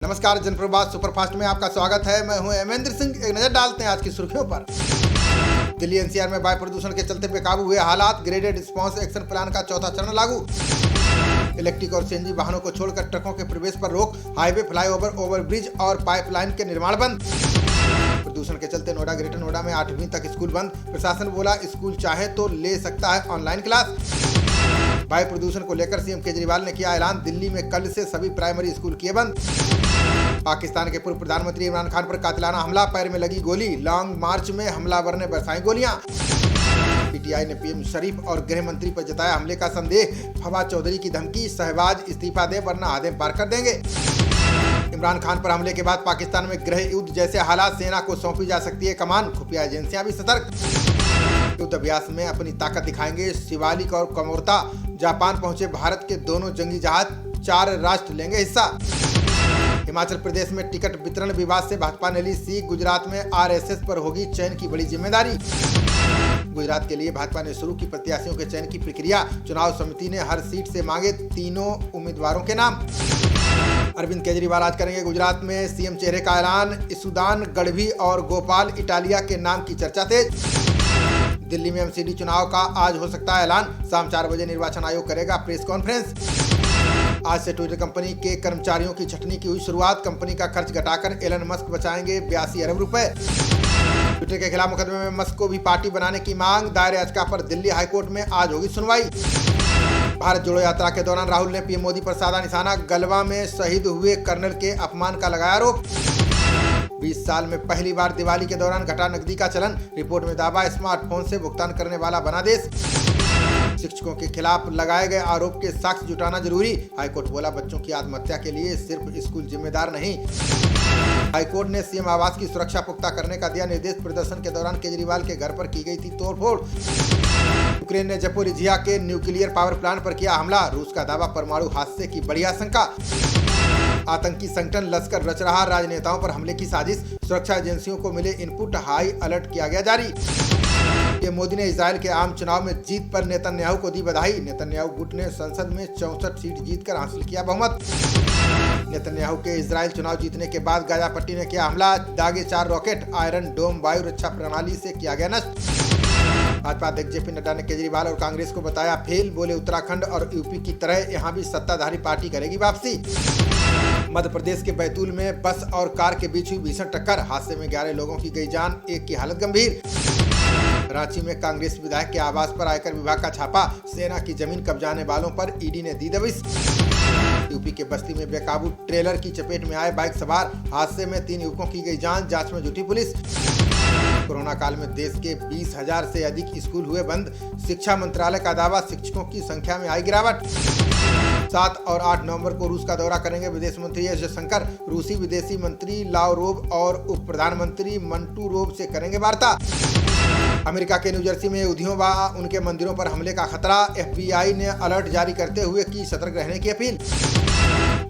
नमस्कार, जनप्रवास सुपरफास्ट में आपका स्वागत है। मैं हूं हेमेंद्र सिंह। एक नजर डालते हैं आज की सुर्खियों पर। दिल्ली एनसीआर में वायु प्रदूषण के चलते बेकाबू हुए हालात, ग्रेडेड रिस्पांस एक्शन प्लान का चौथा चरण लागू। इलेक्ट्रिक और सीएनजी वाहनों को छोड़कर ट्रकों के प्रवेश पर रोक, हाईवे, फ्लाईओवर, ओवरब्रिज और पाइपलाइन के निर्माण बंद। प्रदूषण के चलते नोएडा, ग्रेटर नोएडा में 8वीं तक स्कूल बंद। प्रशासन बोला स्कूल चाहे तो ले सकता है ऑनलाइन क्लास। वायु प्रदूषण को लेकर सीएम केजरीवाल ने किया ऐलान, दिल्ली में कल से सभी प्राइमरी स्कूल किए बंद। पाकिस्तान के पूर्व प्रधानमंत्री इमरान खान पर कातिलाना हमला, पैर में लगी गोली, लॉन्ग मार्च में हमलावर ने बरसाई गोलियां। पीटीआई ने पीएम शरीफ और गृह मंत्री पर जताया हमले का संदेह, फवाद चौधरी की धमकी, शहबाज इस्तीफा दे वरना हदें पार कर देंगे। इमरान खान पर हमले के बाद पाकिस्तान में गृह युद्ध जैसे हालात, सेना को सौंपी जा सकती है कमान, खुफिया एजेंसियां भी सतर्क। युद्ध अभ्यास में अपनी ताकत दिखाएंगे शिवालिक और कमोरता। जापान पहुंचे भारत के दोनों जंगी जहाज, 4 राष्ट्र लेंगे हिस्सा। हिमाचल प्रदेश में टिकट वितरण विवाद से भाजपा ने ली सीख, गुजरात में आरएसएस पर होगी चयन की बड़ी जिम्मेदारी। गुजरात के लिए भाजपा ने शुरू की प्रत्याशियों के चयन की प्रक्रिया, चुनाव समिति ने हर सीट से मांगे 3 उम्मीदवारों के नाम। अरविंद केजरीवाल आज करेंगे गुजरात में सीएम चेहरे का ऐलान, ईसुदान गढ़वी और गोपाल इटालिया के नाम की चर्चा तेज। दिल्ली में एमसीडी चुनाव का आज हो सकता है ऐलान, शाम 4 बजे निर्वाचन आयोग करेगा प्रेस कॉन्फ्रेंस। आज से ट्विटर कंपनी के कर्मचारियों की छटनी की हुई शुरुआत, कंपनी का खर्च घटाकर एलन मस्क बचाएंगे 82 अरब रुपए। ट्विटर के खिलाफ मुकदमे में मस्क को भी पार्टी बनाने की मांग, दायर याचिका पर दिल्ली हाईकोर्ट में आज होगी सुनवाई। भारत जोड़ो यात्रा के दौरान राहुल ने पीएम मोदी पर साधा निशाना, गलवा में शहीद हुए कर्नल के अपमान का लगाया आरोप। 20 साल में पहली बार दिवाली के दौरान घटा नकदी का चलन, रिपोर्ट में दावा स्मार्टफोन से भुगतान करने वाला बना देश। शिक्षकों के खिलाफ लगाए गए आरोप के साक्ष्य जुटाना जरूरी, हाईकोर्ट बोला बच्चों की आत्महत्या के लिए सिर्फ स्कूल जिम्मेदार नहीं। हाईकोर्ट ने सीएम आवास की सुरक्षा पुख्ता करने का दिया निर्देश, प्रदर्शन के दौरान केजरीवाल के घर पर की गई थी तोड़फोड़। यूक्रेन ने जपोरिजिया के न्यूक्लियर पावर प्लांट पर किया हमला, रूस का दावा परमाणु हादसे की बड़ी आशंका। आतंकी संगठन लश्कर रच रहा, राजनेताओं पर हमले की साजिश, सुरक्षा एजेंसियों को मिले इनपुट, हाई अलर्ट किया गया जारी। मोदी ने इजराइल के आम चुनाव में जीत पर नेतन्याहू को दी बधाई, नेतन्याहू गुट ने संसद में 64 सीट जीतकर हासिल किया बहुमत। नेतन्याहू के इजराइल चुनाव जीतने के बाद गाजा पट्टी ने किया हमला, दागे 4 रॉकेट, आयरन डोम वायु रक्षा प्रणाली से किया गया नष्ट। भाजपा अध्यक्ष जेपी नड्डा ने केजरीवाल और कांग्रेस को बताया फेल, बोले उत्तराखंड और यूपी की तरह यहाँ भी सत्ताधारी पार्टी करेगी वापसी। मध्य प्रदेश के बैतूल में बस और कार के बीच हुई भीषण टक्कर, हादसे में 11 लोगों की गई जान, एक की हालत गंभीर। रांची में कांग्रेस विधायक के आवास पर आयकर विभाग का छापा, सेना की जमीन कब्जाने वालों पर ईडी ने दी दबिश। यूपी के बस्ती में बेकाबू ट्रेलर की चपेट में आए बाइक सवार, हादसे में 3 युवकों की गई जान, जांच में जुटी पुलिस। कोरोना काल में देश के 20,000 से अधिक स्कूल हुए बंद, शिक्षा मंत्रालय का दावा, शिक्षकों की संख्या में आई गिरावट। 7 और 8 नवंबर को रूस का दौरा करेंगे विदेश मंत्री एस जयशंकर, रूसी विदेशी मंत्री लावरोव और उप प्रधानमंत्री मंटूरोव से करेंगे वार्ता। अमेरिका के न्यूजर्सी में यहूदियों व उनके मंदिरों पर हमले का खतरा, एफबीआई ने अलर्ट जारी करते हुए की सतर्क रहने की अपील।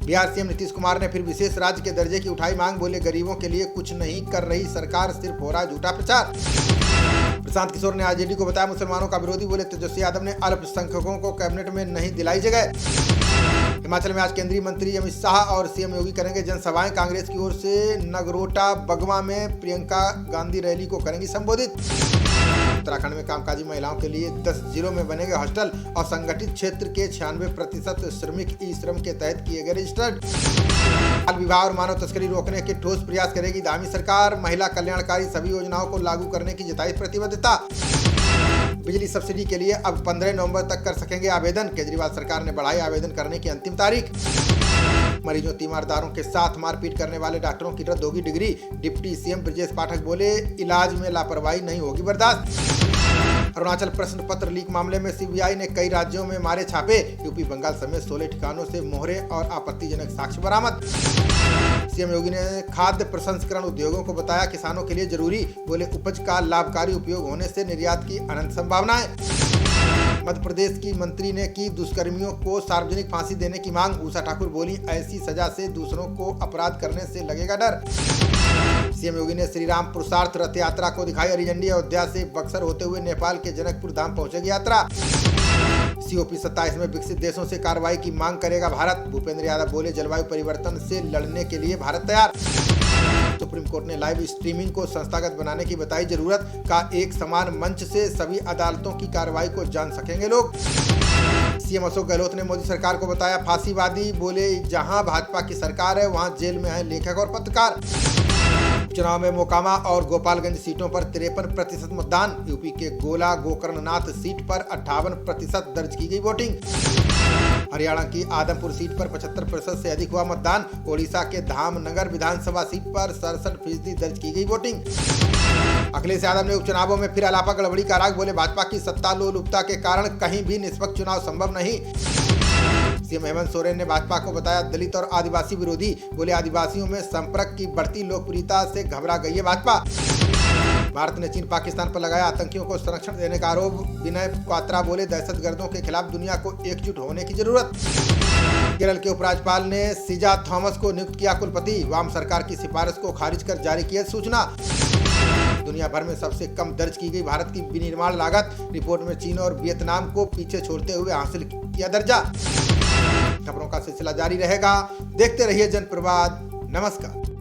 बिहार सीएम नीतीश कुमार ने फिर विशेष राज्य के दर्जे की उठाई मांग, बोले गरीबों के लिए कुछ नहीं कर रही सरकार, सिर्फ हो रहा झूठा प्रचार। प्रशांत किशोर ने आरजेडी को बताया मुसलमानों का विरोधी, बोले तेजस्वी यादव ने अल्पसंख्यकों को कैबिनेट में नहीं दिलाई जगह। हिमाचल में आज केंद्रीय मंत्री अमित शाह और सीएम योगी करेंगे जनसभाएं, कांग्रेस की ओर से नगरोटा बगवा में प्रियंका गांधी रैली को करेंगी संबोधित। उत्तराखंड में कामकाजी महिलाओं के लिए 10 जिलों में बनेंगे हॉस्टल, और संगठित क्षेत्र के 96% श्रमिक ई श्रम के तहत किए गए रजिस्टर्ड। बाल विवाह और मानव तस्करी रोकने के ठोस प्रयास करेगी दामी सरकार, महिला कल्याणकारी सभी योजनाओं को लागू करने की जताई प्रतिबद्धता। बिजली सब्सिडी के लिए अब 15 नवंबर तक कर सकेंगे आवेदन, केजरीवाल सरकार ने बढ़ाई आवेदन करने की अंतिम तारीख। मरीजों तीमारदारों के साथ मारपीट करने वाले डॉक्टरों की रद्द होगी degree, deputy CM Brajesh Pathak बोले इलाज में लापरवाही नहीं होगी बर्दाश्त। अरुणाचल प्रश्न पत्र लीक मामले में सीबीआई ने कई राज्यों में मारे छापे, यूपी बंगाल समेत 16 ठिकानों से मोहरे और आपत्तिजनक साक्ष्य बरामद। सीएम योगी ने खाद्य प्रसंस्करण उद्योगों को बताया किसानों के लिए जरूरी, बोले उपज का लाभकारी उपयोग होने से निर्यात की अनंत संभावनाएं। मध्य प्रदेश की मंत्री ने की दुष्कर्मियों को सार्वजनिक फांसी देने की मांग, उषा ठाकुर बोली ऐसी सजा से दूसरों को अपराध करने से लगेगा डर। सीएम योगी ने श्री राम पुरुषार्थ रथ यात्रा को दिखाई हरी झंडी, अयोध्या से बक्सर होते हुए नेपाल के जनकपुर धाम पहुंचेगी यात्रा। COP 27 में विकसित देशों से कार्रवाई की मांग करेगा भारत। भूपेंद्र यादव बोले, जलवायु परिवर्तन से लड़ने के लिए भारत तैयार। सुप्रीम कोर्ट ने लाइव स्ट्रीमिंग को संस्थागत बनाने की बताई जरूरत। का एक समान मंच से सभी अदालतों की कार्रवाई को जान सकेंगे लोग। CM अशोक गहलोत ने मोदी सरकार को बताया फांसीवादी। बोले, जहां भाजपा की सरकार है वहां जेल में है लेखक और पत्रकार। चुनाव में मोकामा और गोपालगंज सीटों पर 53% मतदान। यूपी के गोला गोकर्णनाथ सीट पर 58% दर्ज की गई वोटिंग। हरियाणा की आदमपुर सीट पर 75% से अधिक हुआ मतदान। ओडिशा के धामनगर विधानसभा सीट पर 67% दर्ज की गई वोटिंग। अखिलेश यादव ने उपचुनावों में फिर अलापा गड़बड़ी का राग। बोले, भाजपा की सत्ता लोलुपता के कारण कहीं भी निष्पक्ष चुनाव संभव नहीं। CM हेमंत सोरेन ने भाजपा को बताया दलित और आदिवासी विरोधी। बोले, आदिवासियों में संपर्क की बढ़ती लोकप्रियता से घबरा गई है भाजपा। भारत ने चीन पाकिस्तान पर लगाया आतंकियों को संरक्षण देने का आरोप। विनय क्वात्रा बोले, दहशतगर्दों के खिलाफ दुनिया को एकजुट होने की जरूरत। केरल के उपराज्यपाल ने सिजा थॉमस को नियुक्त किया कुलपति। वाम सरकार की सिफारिश को खारिज कर जारी किया सूचना। दुनिया भर में सबसे कम दर्ज की गई भारत की विनिर्माण लागत। रिपोर्ट में चीन और वियतनाम को पीछे छोड़ते हुए हासिल किया दर्जा। खबरों का सिलसिला जारी रहेगा, देखते रहिए जनप्रवाद। नमस्कार।